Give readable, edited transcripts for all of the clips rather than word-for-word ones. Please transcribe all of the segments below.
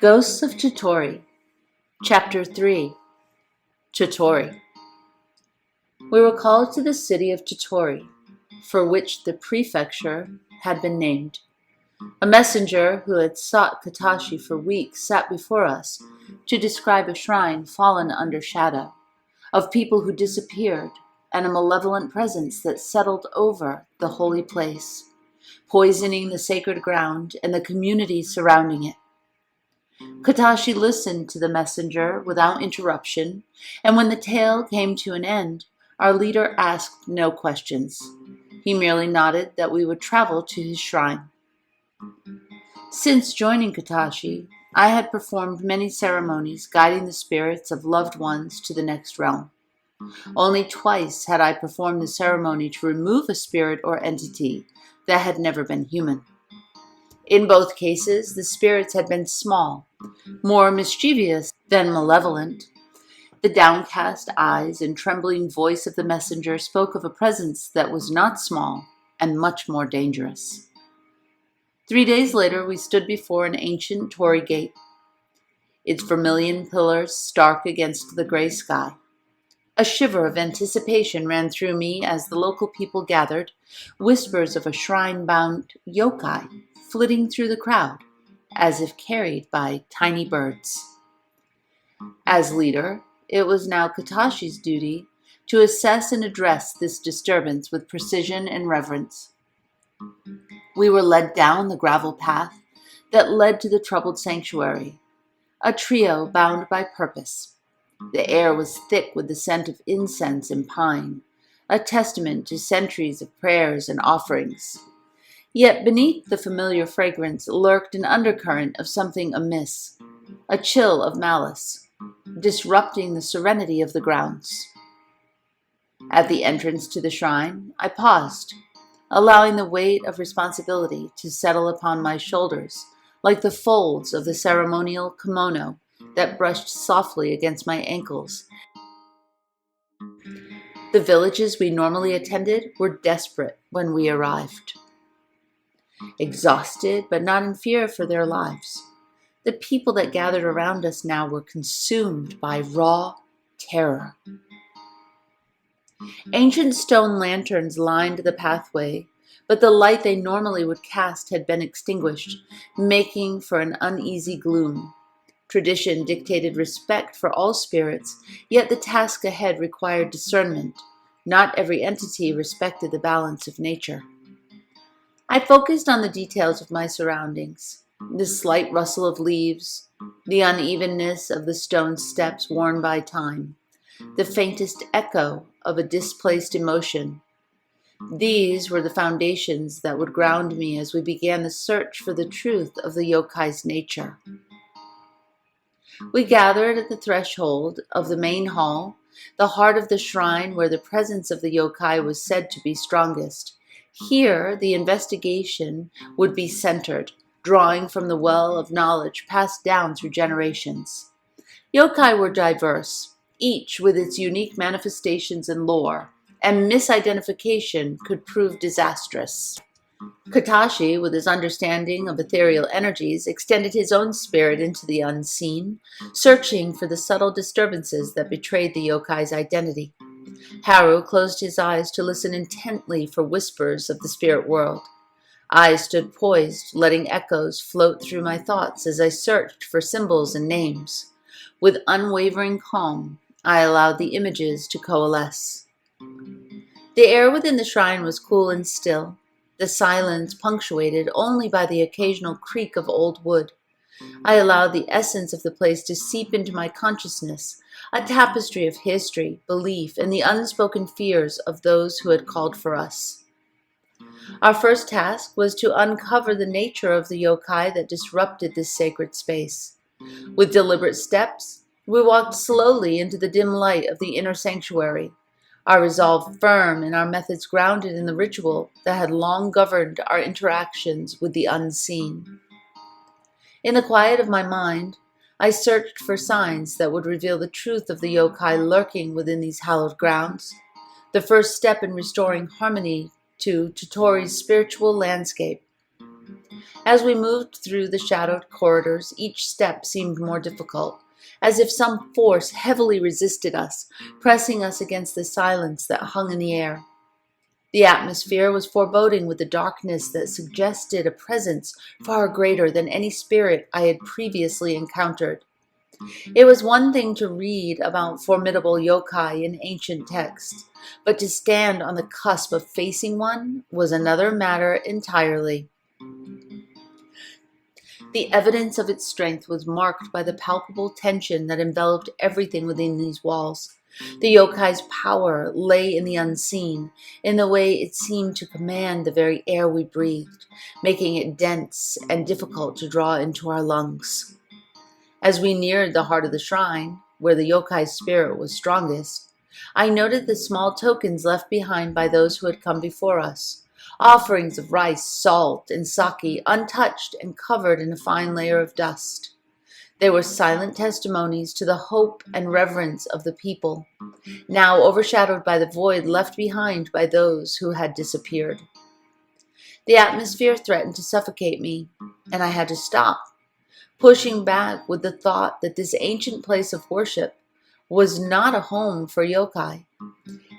Ghosts of Tottori, Chapter 3, Tottori. We were called to the city of Tottori, for which the prefecture had been named. A messenger who had sought Katashi for weeks sat before us to describe a shrine fallen under shadow, of people who disappeared, and a malevolent presence that settled over the holy place, poisoning the sacred ground and the community surrounding it. Katashi listened to the messenger without interruption, and when the tale came to an end, our leader asked no questions. He merely nodded that we would travel to his shrine. Since joining Katashi, I had performed many ceremonies guiding the spirits of loved ones to the next realm. Only twice had I performed the ceremony to remove a spirit or entity that had never been human. In both cases, the spirits had been small, more mischievous than malevolent. The downcast eyes and trembling voice of the messenger spoke of a presence that was not small and much more dangerous. 3 days later, we stood before an ancient torii gate, its vermilion pillars stark against the gray sky. A shiver of anticipation ran through me as the local people gathered, whispers of a shrine-bound yokai flitting through the crowd, as if carried by tiny birds. As leader, it was now Katashi's duty to assess and address this disturbance with precision and reverence. We were led down the gravel path that led to the troubled sanctuary, a trio bound by purpose. The air was thick with the scent of incense and pine, a testament to centuries of prayers and offerings. Yet beneath the familiar fragrance lurked an undercurrent of something amiss, a chill of malice, disrupting the serenity of the grounds. At the entrance to the shrine, I paused, allowing the weight of responsibility to settle upon my shoulders like the folds of the ceremonial kimono that brushed softly against my ankles. The villages we normally attended were desperate when we arrived. Exhausted, but not in fear for their lives. The people that gathered around us now were consumed by raw terror. Ancient stone lanterns lined the pathway, but the light they normally would cast had been extinguished, making for an uneasy gloom. Tradition dictated respect for all spirits, yet the task ahead required discernment. Not every entity respected the balance of nature. I focused on the details of my surroundings, the slight rustle of leaves, the unevenness of the stone steps worn by time, the faintest echo of a displaced emotion. These were the foundations that would ground me as we began the search for the truth of the yokai's nature. We gathered at the threshold of the main hall, the heart of the shrine where the presence of the yokai was said to be strongest. Here, the investigation would be centered, drawing from the well of knowledge passed down through generations. Yokai were diverse, each with its unique manifestations and lore, and misidentification could prove disastrous. Katashi, with his understanding of ethereal energies, extended his own spirit into the unseen, searching for the subtle disturbances that betrayed the yokai's identity. Haru closed his eyes to listen intently for whispers of the spirit world. I stood poised, letting echoes float through my thoughts as I searched for symbols and names. With unwavering calm, I allowed the images to coalesce. The air within the shrine was cool and still, the silence punctuated only by the occasional creak of old wood. I allowed the essence of the place to seep into my consciousness, a tapestry of history, belief, and the unspoken fears of those who had called for us. Our first task was to uncover the nature of the yokai that disrupted this sacred space. With deliberate steps, we walked slowly into the dim light of the inner sanctuary, our resolve firm and our methods grounded in the ritual that had long governed our interactions with the unseen. In the quiet of my mind, I searched for signs that would reveal the truth of the yokai lurking within these hallowed grounds, the first step in restoring harmony to Tottori's spiritual landscape. As we moved through the shadowed corridors, each step seemed more difficult, as if some force heavily resisted us, pressing us against the silence that hung in the air. The atmosphere was foreboding with a darkness that suggested a presence far greater than any spirit I had previously encountered. It was one thing to read about formidable yokai in ancient texts, but to stand on the cusp of facing one was another matter entirely. The evidence of its strength was marked by the palpable tension that enveloped everything within these walls. The yokai's power lay in the unseen, in the way it seemed to command the very air we breathed, making it dense and difficult to draw into our lungs. As we neared the heart of the shrine, where the yokai's spirit was strongest, I noted the small tokens left behind by those who had come before us. Offerings of rice, salt, and sake, untouched and covered in a fine layer of dust. They were silent testimonies to the hope and reverence of the people, now overshadowed by the void left behind by those who had disappeared. The atmosphere threatened to suffocate me, and I had to stop, pushing back with the thought that this ancient place of worship was not a home for yokai.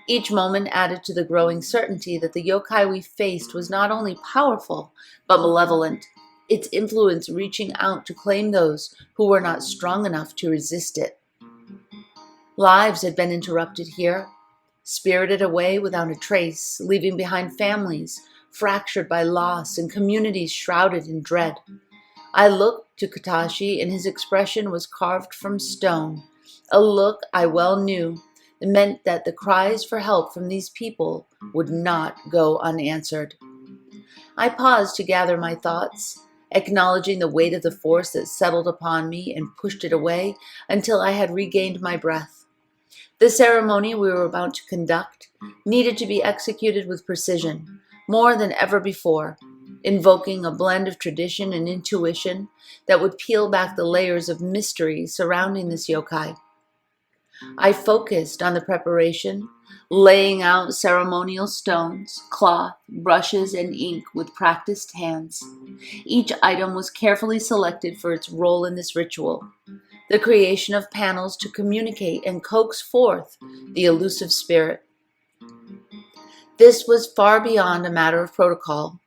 Each moment added to the growing certainty that the yokai we faced was not only powerful, but malevolent, its influence reaching out to claim those who were not strong enough to resist it. Lives had been interrupted here, spirited away without a trace, leaving behind families fractured by loss and communities shrouded in dread. I looked to Katashi, and his expression was carved from stone, a look I well knew meant that the cries for help from these people would not go unanswered. I paused to gather my thoughts, acknowledging the weight of the force that settled upon me and pushed it away until I had regained my breath. The ceremony we were about to conduct needed to be executed with precision, more than ever before, invoking a blend of tradition and intuition that would peel back the layers of mystery surrounding this yokai. I focused on the preparation, laying out ceremonial stones, cloth, brushes, and ink with practiced hands. Each item was carefully selected for its role in this ritual, the creation of panels to communicate and coax forth the elusive spirit. This was far beyond a matter of protocol.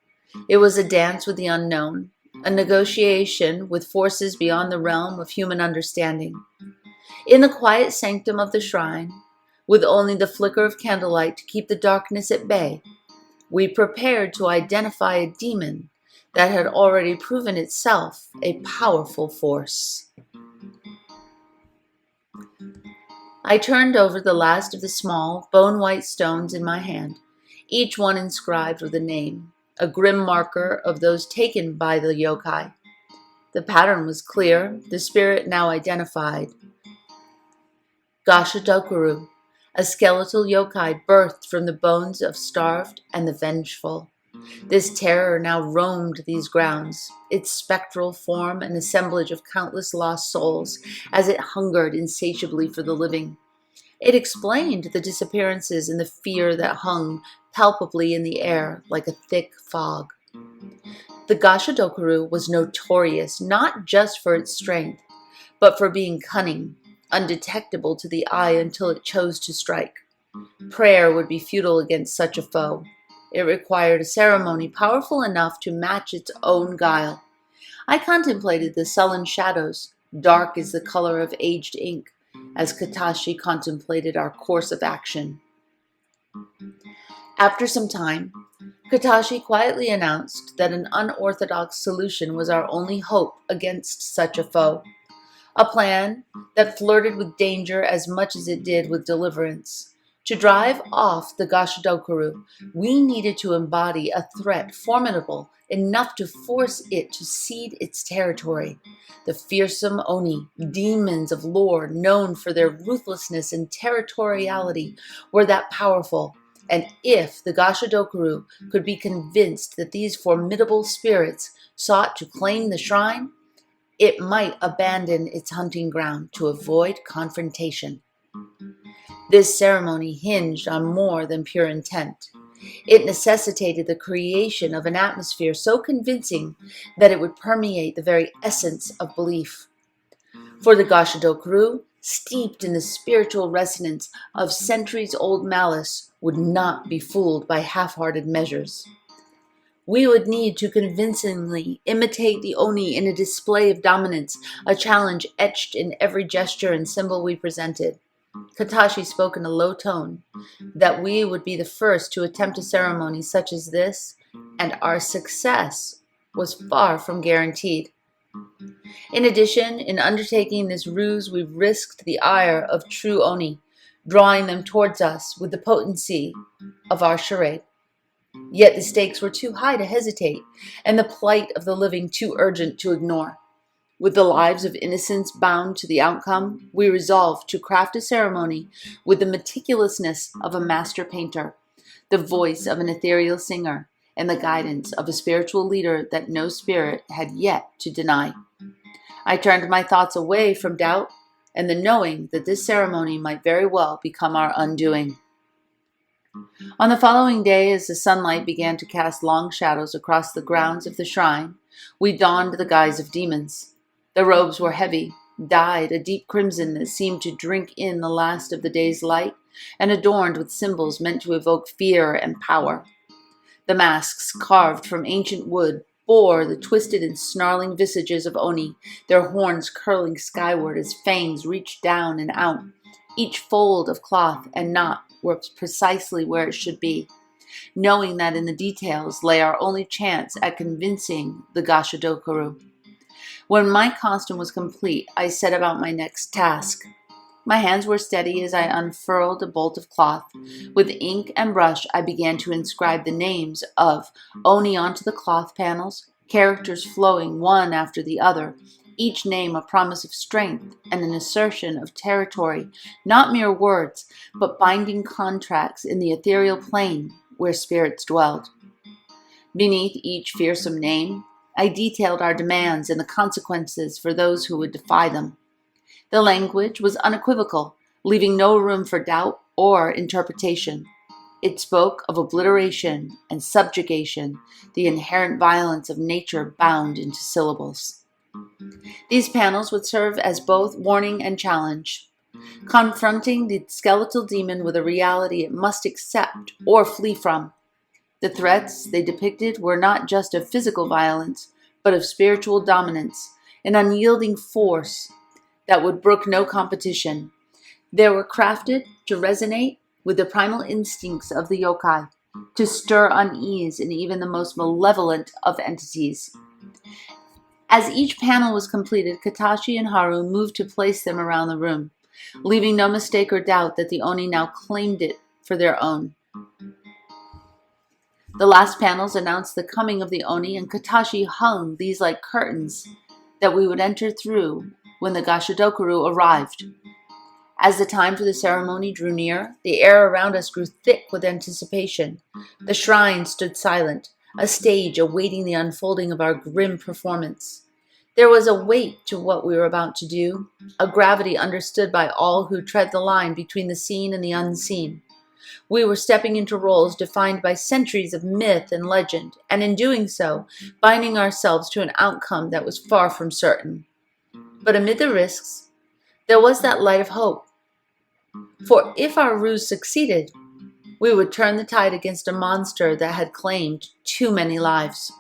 It was a dance with the unknown, a negotiation with forces beyond the realm of human understanding. In the quiet sanctum of the shrine, with only the flicker of candlelight to keep the darkness at bay, we prepared to identify a demon that had already proven itself a powerful force. I turned over the last of the small, bone-white stones in my hand, each one inscribed with a name, a grim marker of those taken by the yokai. The pattern was clear, the spirit now identified. Gashadokuru, a skeletal yokai birthed from the bones of starved and the vengeful. This terror now roamed these grounds, its spectral form an assemblage of countless lost souls as it hungered insatiably for the living. It explained the disappearances and the fear that hung palpably in the air like a thick fog. The Gashadokuru was notorious not just for its strength, but for being cunning, undetectable to the eye until it chose to strike. Prayer would be futile against such a foe. It required a ceremony powerful enough to match its own guile. I contemplated the sullen shadows, dark as the color of aged ink, as Katashi contemplated our course of action. After some time, Katashi quietly announced that an unorthodox solution was our only hope against such a foe. A plan that flirted with danger as much as it did with deliverance. To drive off the Gashadokuru, we needed to embody a threat formidable enough to force it to cede its territory. The fearsome Oni, demons of lore known for their ruthlessness and territoriality, were that powerful. And if the Gashadokuru could be convinced that these formidable spirits sought to claim the shrine, it might abandon its hunting ground to avoid confrontation. This ceremony hinged on more than pure intent. It necessitated the creation of an atmosphere so convincing that it would permeate the very essence of belief. For the Gashadokuru, steeped in the spiritual resonance of centuries-old malice, would not be fooled by half-hearted measures. We would need to convincingly imitate the Oni in a display of dominance, a challenge etched in every gesture and symbol we presented. Katashi spoke in a low tone that we would be the first to attempt a ceremony such as this, and our success was far from guaranteed. In addition, in undertaking this ruse, we risked the ire of true Oni, drawing them towards us with the potency of our charade. Yet the stakes were too high to hesitate, and the plight of the living too urgent to ignore. With the lives of innocents bound to the outcome, we resolved to craft a ceremony with the meticulousness of a master painter, the voice of an ethereal singer, and the guidance of a spiritual leader that no spirit had yet to deny. I turned my thoughts away from doubt and the knowing that this ceremony might very well become our undoing. On the following day, as the sunlight began to cast long shadows across the grounds of the shrine, we donned the guise of demons. The robes were heavy, dyed a deep crimson that seemed to drink in the last of the day's light, and adorned with symbols meant to evoke fear and power. The masks, carved from ancient wood, bore the twisted and snarling visages of Oni, their horns curling skyward as fangs reached down and out. Each fold of cloth and knot were precisely where it should be, knowing that in the details lay our only chance at convincing the Gashadokuru. When my costume was complete, I set about my next task. My hands were steady as I unfurled a bolt of cloth. With ink and brush, I began to inscribe the names of Oni onto the cloth panels, characters flowing one after the other, each name a promise of strength and an assertion of territory, not mere words, but binding contracts in the ethereal plane where spirits dwelled. Beneath each fearsome name, I detailed our demands and the consequences for those who would defy them. The language was unequivocal, leaving no room for doubt or interpretation. It spoke of obliteration and subjugation, the inherent violence of nature bound into syllables. These panels would serve as both warning and challenge, confronting the skeletal demon with a reality it must accept or flee from. The threats they depicted were not just of physical violence, but of spiritual dominance, an unyielding force that would brook no competition. They were crafted to resonate with the primal instincts of the yokai, to stir unease in even the most malevolent of entities. As each panel was completed, Katashi and Haru moved to place them around the room, leaving no mistake or doubt that the Oni now claimed it for their own. The last panels announced the coming of the Oni, and Katashi hung these like curtains that we would enter through when the Gashadokuru arrived. As the time for the ceremony drew near, the air around us grew thick with anticipation. The shrine stood silent, a stage awaiting the unfolding of our grim performance. There was a weight to what we were about to do, a gravity understood by all who tread the line between the seen and the unseen. We were stepping into roles defined by centuries of myth and legend, and in doing so, binding ourselves to an outcome that was far from certain. But amid the risks, there was that light of hope. For if our ruse succeeded, we would turn the tide against a monster that had claimed too many lives.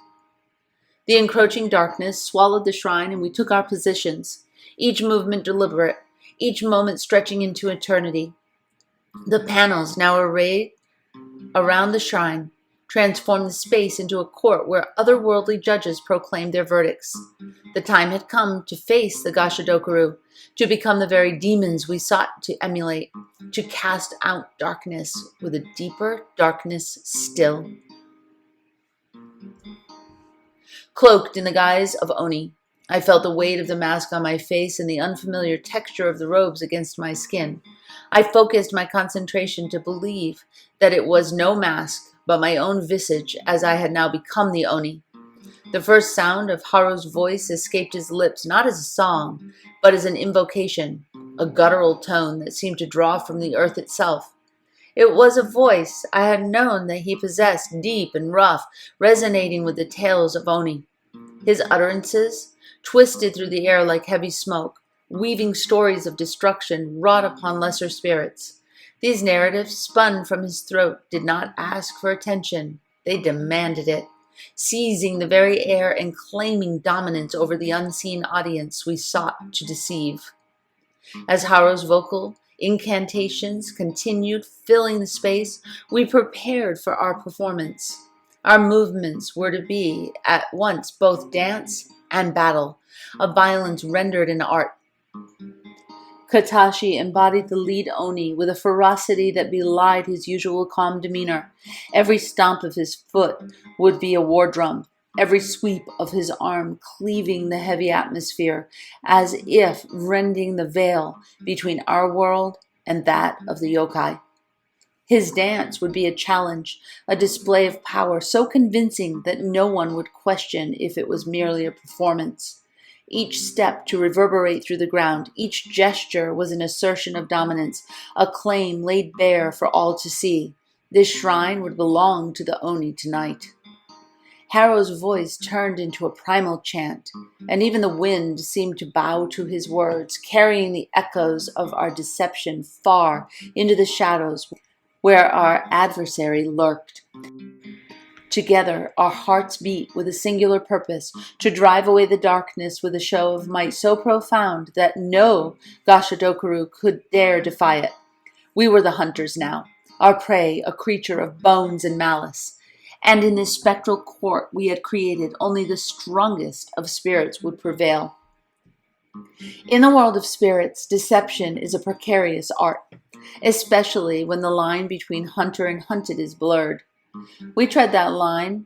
The encroaching darkness swallowed the shrine, and we took our positions, each movement deliberate, each moment stretching into eternity. The panels, now arrayed around the shrine, transformed the space into a court where otherworldly judges proclaimed their verdicts. The time had come to face the Gashadokuru, to become the very demons we sought to emulate, to cast out darkness with a deeper darkness still. Cloaked in the guise of Oni, I felt the weight of the mask on my face and the unfamiliar texture of the robes against my skin. I focused my concentration to believe that it was no mask, but my own visage, as I had now become the Oni. The first sound of Haru's voice escaped his lips, not as a song, but as an invocation, a guttural tone that seemed to draw from the earth itself. It was a voice I had known that he possessed, deep and rough, resonating with the tales of Oni. His utterances twisted through the air like heavy smoke, weaving stories of destruction wrought upon lesser spirits. These narratives, spun from his throat, did not ask for attention. They demanded it, seizing the very air and claiming dominance over the unseen audience we sought to deceive. As Haro's vocal incantations continued filling the space, we prepared for our performance. Our movements were to be at once both dance and battle, a violence rendered an art. Katashi embodied the lead Oni with a ferocity that belied his usual calm demeanor. Every stomp of his foot would be a war drum, every sweep of his arm cleaving the heavy atmosphere, as if rending the veil between our world and that of the yokai. His dance would be a challenge, a display of power so convincing that no one would question if it was merely a performance. Each step to reverberate through the ground, each gesture was an assertion of dominance, a claim laid bare for all to see. This shrine would belong to the Oni tonight. Harrow's voice turned into a primal chant, and even the wind seemed to bow to his words, carrying the echoes of our deception far into the shadows where our adversary lurked. Together, our hearts beat with a singular purpose, to drive away the darkness with a show of might so profound that no Gashodokaru could dare defy it. We were the hunters now, our prey a creature of bones and malice. And in this spectral court we had created, only the strongest of spirits would prevail. In the world of spirits, deception is a precarious art, especially when the line between hunter and hunted is blurred. We tread that line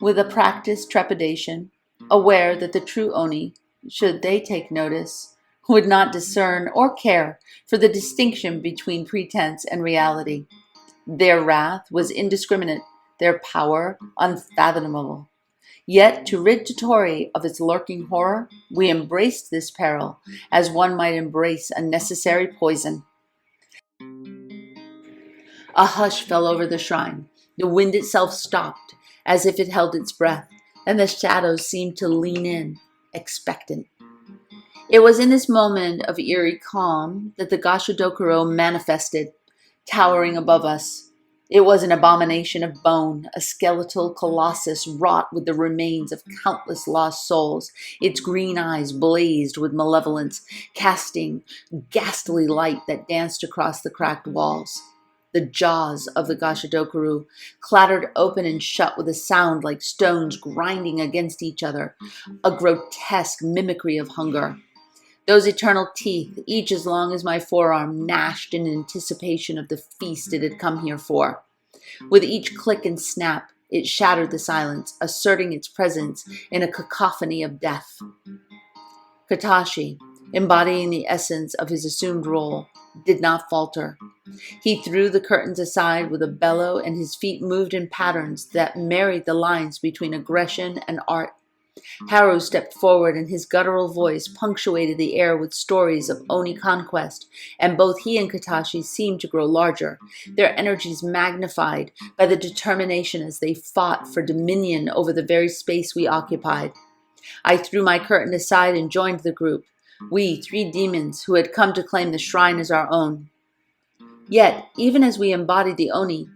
with a practiced trepidation, aware that the true Oni, should they take notice, would not discern or care for the distinction between pretense and reality. Their wrath was indiscriminate, their power unfathomable. Yet, to rid Tottori of its lurking horror, we embraced this peril as one might embrace a necessary poison. A hush fell over the shrine. The wind itself stopped, as if it held its breath, and the shadows seemed to lean in, expectant. It was in this moment of eerie calm that the Gashadokuro manifested, towering above us. It was an abomination of bone, a skeletal colossus wrought with the remains of countless lost souls. Its green eyes blazed with malevolence, casting ghastly light that danced across the cracked walls. The jaws of the Gashadokuru clattered open and shut with a sound like stones grinding against each other, a grotesque mimicry of hunger. Those eternal teeth, each as long as my forearm, gnashed in anticipation of the feast it had come here for. With each click and snap, it shattered the silence, asserting its presence in a cacophony of death. Katashi, embodying the essence of his assumed role, did not falter. He threw the curtains aside with a bellow, and his feet moved in patterns that married the lines between aggression and art. Haru stepped forward, and his guttural voice punctuated the air with stories of Oni conquest, and both he and Katashi seemed to grow larger, their energies magnified by the determination as they fought for dominion over the very space we occupied. I threw my curtain aside and joined the group, we 3 demons who had come to claim the shrine as our own. Yet, even as we embodied the Oni,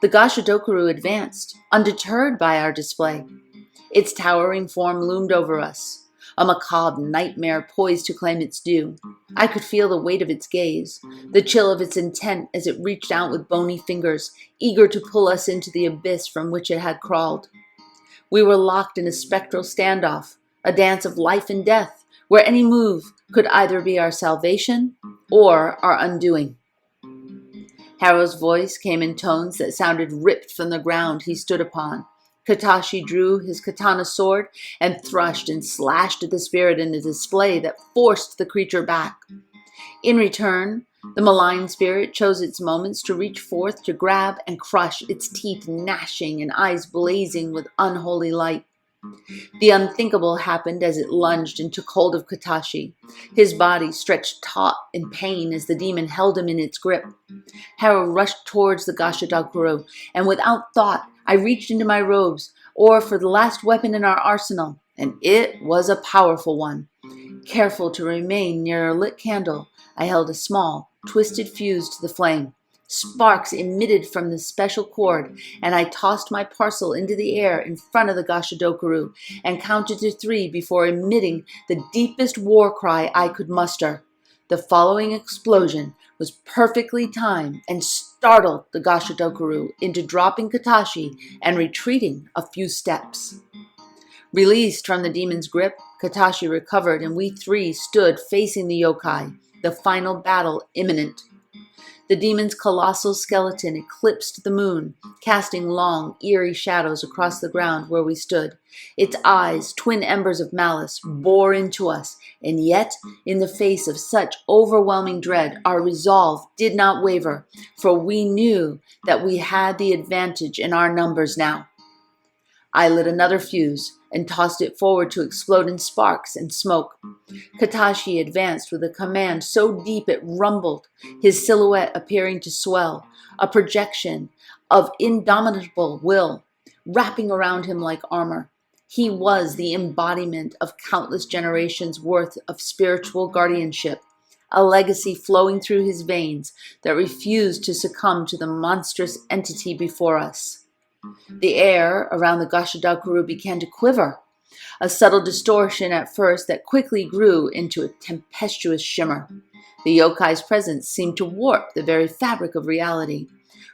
the Gashadokuru advanced, undeterred by our display. Its towering form loomed over us, a macabre nightmare poised to claim its due. I could feel the weight of its gaze, the chill of its intent as it reached out with bony fingers, eager to pull us into the abyss from which it had crawled. We were locked in a spectral standoff, a dance of life and death, where any move could either be our salvation or our undoing. Haro's voice came in tones that sounded ripped from the ground he stood upon. Katashi drew his katana sword and thrust and slashed at the spirit in a display that forced the creature back. In return, the malign spirit chose its moments to reach forth to grab and crush, its teeth gnashing and eyes blazing with unholy light. The unthinkable happened as it lunged and took hold of Katashi. His body stretched taut in pain as the demon held him in its grip. Hera rushed towards the Gashadokuru, and without thought, I reached into my robes, or for the last weapon in our arsenal, and it was a powerful one. Careful to remain near a lit candle, I held a small, twisted fuse to the flame. Sparks emitted from the special cord, and I tossed my parcel into the air in front of the Gashadokuru and counted to 3 before emitting the deepest war cry I could muster. The following explosion was perfectly timed and startled the Gashadokuru into dropping Katashi and retreating a few steps. Released from the demon's grip, Katashi recovered and we 3 stood facing the yokai, the final battle imminent. The demon's colossal skeleton eclipsed the moon, casting long, eerie shadows across the ground where we stood. Its eyes, twin embers of malice, bore into us, and yet, in the face of such overwhelming dread, our resolve did not waver, for we knew that we had the advantage in our numbers now. I lit another fuse and tossed it forward to explode in sparks and smoke. Katashi advanced with a command so deep it rumbled, his silhouette appearing to swell, a projection of indomitable will, wrapping around him like armor. He was the embodiment of countless generations' worth of spiritual guardianship, a legacy flowing through his veins that refused to succumb to the monstrous entity before us. The air around the Gashadokuru began to quiver, a subtle distortion at first that quickly grew into a tempestuous shimmer. The yokai's presence seemed to warp the very fabric of reality,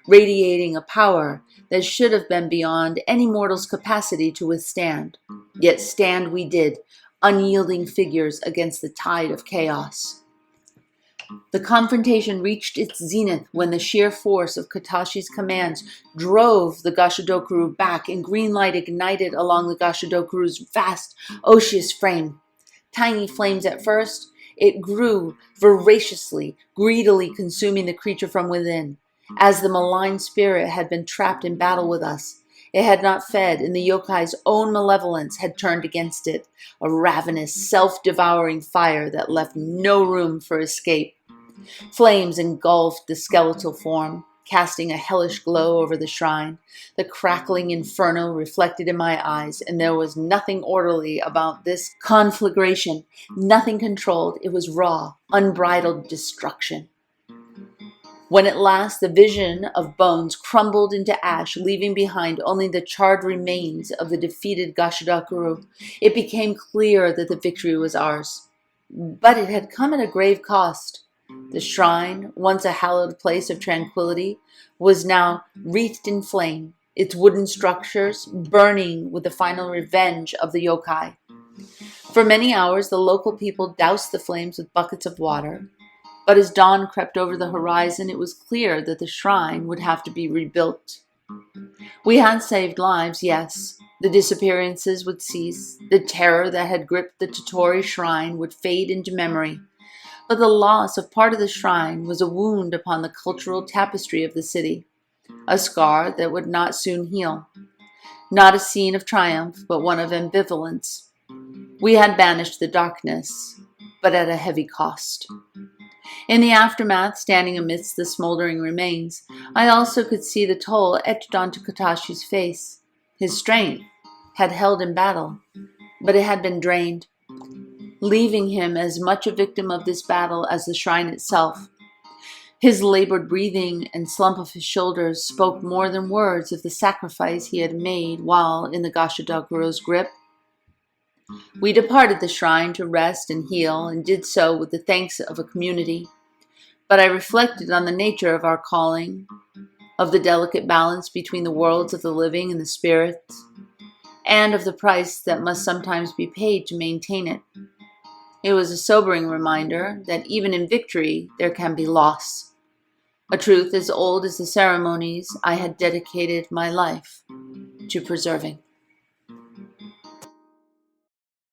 radiating a power that should have been beyond any mortal's capacity to withstand. Yet stand we did, unyielding figures against the tide of chaos. The confrontation reached its zenith when the sheer force of Katashi's commands drove the Gashadokuru back and green light ignited along the Gashadokuru's vast, osseous frame. Tiny flames at first, it grew voraciously, greedily consuming the creature from within. As the malign spirit had been trapped in battle with us, it had not fed, and the yokai's own malevolence had turned against it, a ravenous, self-devouring fire that left no room for escape. Flames engulfed the skeletal form, casting a hellish glow over the shrine. The crackling inferno reflected in my eyes, and there was nothing orderly about this conflagration, nothing controlled. It was raw, unbridled destruction. When at last the vision of bones crumbled into ash, leaving behind only the charred remains of the defeated Gashadokuru, it became clear that the victory was ours. But it had come at a grave cost. The shrine, once a hallowed place of tranquility, was now wreathed in flame, its wooden structures burning with the final revenge of the yokai. For many hours, the local people doused the flames with buckets of water, but as dawn crept over the horizon, it was clear that the shrine would have to be rebuilt. We had saved lives, yes. The disappearances would cease. The terror that had gripped the Tottori shrine would fade into memory. But the loss of part of the shrine was a wound upon the cultural tapestry of the city, a scar that would not soon heal. Not a scene of triumph, but one of ambivalence. We had banished the darkness, but at a heavy cost. In the aftermath, standing amidst the smoldering remains, I also could see the toll etched onto Katashi's face. His strength had held in battle, but it had been drained, leaving him as much a victim of this battle as the shrine itself. His labored breathing and slump of his shoulders spoke more than words of the sacrifice he had made while in the Gashadokuru's grip. We departed the shrine to rest and heal, and did so with the thanks of a community. But I reflected on the nature of our calling, of the delicate balance between the worlds of the living and the spirits, and of the price that must sometimes be paid to maintain it. It was a sobering reminder that even in victory there can be loss, a truth as old as the ceremonies I had dedicated my life to preserving.